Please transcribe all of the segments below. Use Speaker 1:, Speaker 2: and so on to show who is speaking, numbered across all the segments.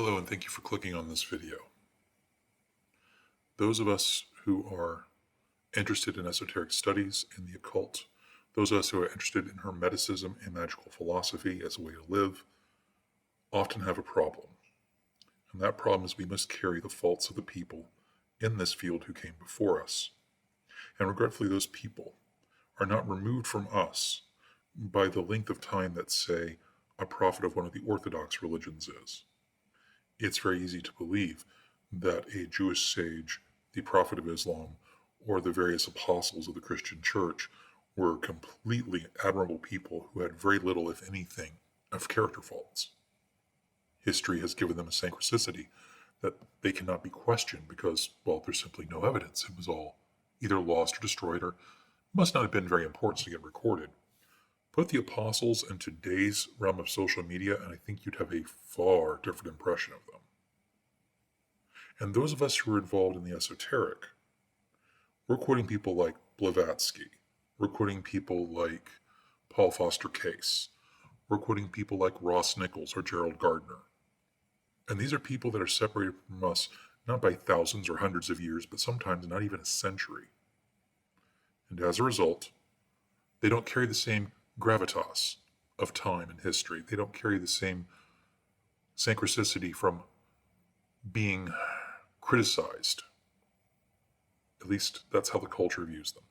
Speaker 1: Hello, and thank you for clicking on this video. Those of us who are interested in esoteric studies and the occult, those of us who are interested in Hermeticism and magical philosophy as a way to live, often have a problem. And that problem is we must carry the faults of the people in this field who came before us. And regretfully, those people are not removed from us by the length of time that, say, a prophet of one of the Orthodox religions is. It's very easy to believe that a Jewish sage, the prophet of Islam, or the various apostles of the Christian church were completely admirable people who had very little, if anything, of character faults. History has given them a synchronicity that they cannot be questioned because, well, there's simply no evidence. It was all either lost or destroyed, or must not have been very important to get recorded. Put the apostles in today's realm of social media, and I think you'd have a far different impression of them. And those of us who are involved in the esoteric, we're quoting people like Blavatsky, we're quoting people like Paul Foster Case, we're quoting people like Ross Nichols or Gerald Gardner. And these are people that are separated from us not by thousands or hundreds of years, but sometimes not even a century. And as a result, they don't carry the same gravitas of time and history. They don't carry the same synchronicity from being criticized. At least that's how the culture views them.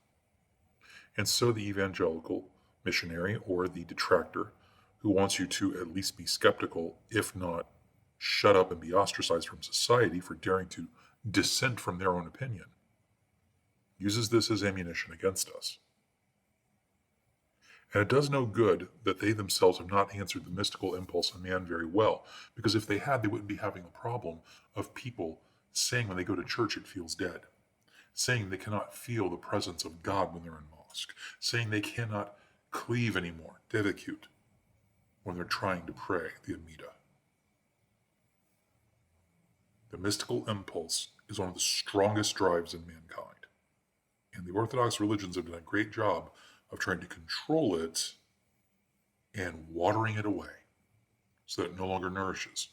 Speaker 1: And so the evangelical missionary or the detractor who wants you to at least be skeptical, if not shut up and be ostracized from society for daring to dissent from their own opinion, uses this as ammunition against us. And it does no good that they themselves have not answered the mystical impulse in man very well, because if they had, they wouldn't be having a problem of people saying when they go to church it feels dead, saying they cannot feel the presence of God when they're in mosque, saying they cannot cleave anymore, dedicate, when they're trying to pray the Amida. The mystical impulse is one of the strongest drives in mankind, and the Orthodox religions have done a great job of trying to control it and watering it away so that it no longer nourishes.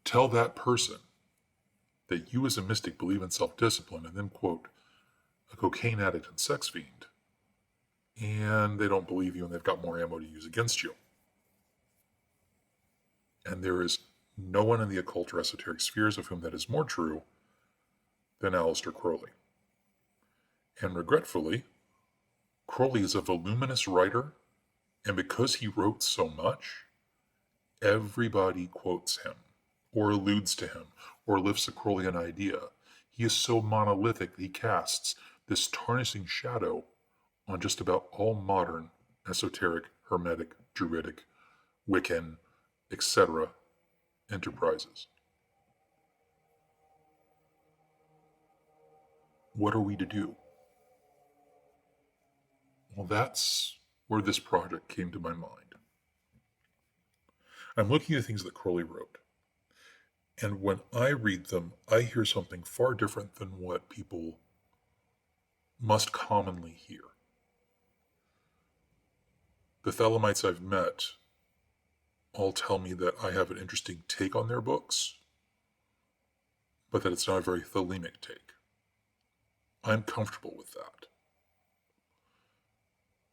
Speaker 1: Tell that person that you as a mystic believe in self-discipline and then quote a cocaine addict and sex fiend, and they don't believe you and they've got more ammo to use against you. And there is no one in the occult or esoteric spheres of whom that is more true than Aleister Crowley. And regretfully, Crowley is a voluminous writer, and because he wrote so much, everybody quotes him, or alludes to him, or lifts a Crowleyan idea. He is so monolithic that he casts this tarnishing shadow on just about all modern, esoteric, hermetic, druidic, Wiccan, etc. enterprises. What are we to do? Well, that's where this project came to my mind. I'm looking at things that Crowley wrote, and when I read them, I hear something far different than what people must commonly hear. The Thelemites I've met all tell me that I have an interesting take on their books, but that it's not a very Thelemic take. I'm comfortable with that.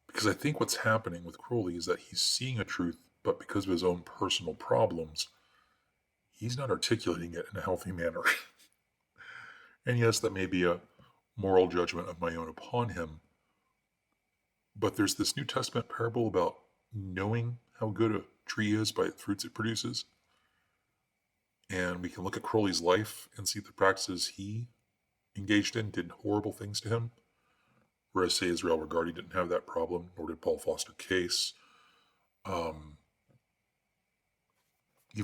Speaker 1: Because I think what's happening with Crowley is that he's seeing a truth, but because of his own personal problems, he's not articulating it in a healthy manner. And yes, that may be a moral judgment of my own upon him, but there's this New Testament parable about knowing how good a tree is by the fruits it produces. And we can look at Crowley's life and see the practices he engaged in did horrible things to him. Whereas, say, Israel Regardie didn't have that problem, nor did Paul Foster Case. Even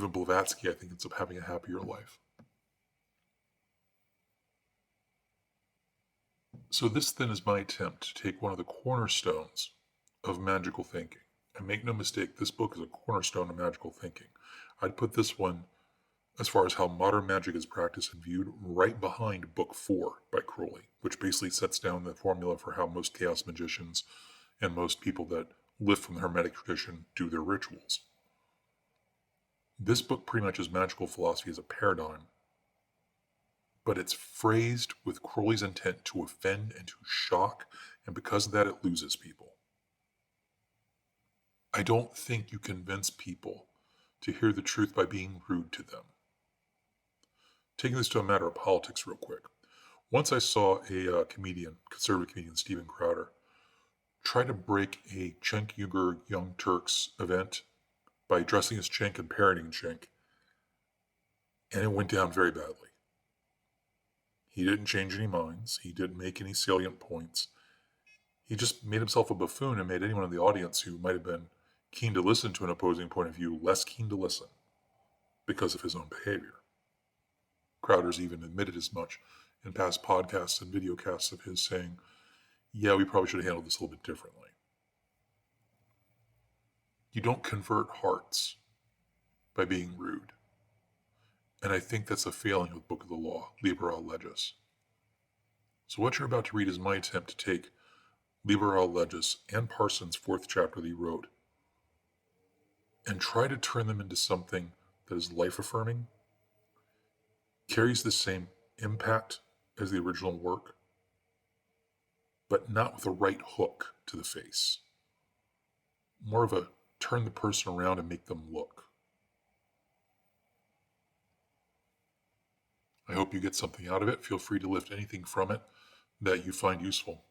Speaker 1: Blavatsky, I think, ends up having a happier life. So this then is my attempt to take one of the cornerstones of magical thinking. And make no mistake, this book is a cornerstone of magical thinking. I'd put this one, as far as how modern magic is practiced and viewed, right behind Book 4 by Crowley, which basically sets down the formula for how most chaos magicians and most people that live from the Hermetic tradition do their rituals. This book pretty much is magical philosophy as a paradigm, but it's phrased with Crowley's intent to offend and to shock, and because of that, it loses people. I don't think you convince people to hear the truth by being rude to them. Taking this to a matter of politics real quick. Once I saw a conservative comedian, Steven Crowder, try to break a Cenk Uygur Young Turks event by dressing as Cenk and parroting Cenk, and it went down very badly. He didn't change any minds. He didn't make any salient points. He just made himself a buffoon and made anyone in the audience who might have been keen to listen to an opposing point of view less keen to listen because of his own behavior. Crowder's even admitted as much in past podcasts and videocasts of his, saying, yeah, we probably should have handled this a little bit differently. You don't convert hearts by being rude. And I think that's a failing of the Book of the Law, Liber Legis. So what you're about to read is my attempt to take Liber Legis and Parsons' 4th chapter that he wrote and try to turn them into something that is life-affirming, carries the same impact as the original work, but not with a right hook to the face. More of a turn the person around and make them look. I hope you get something out of it. Feel free to lift anything from it that you find useful.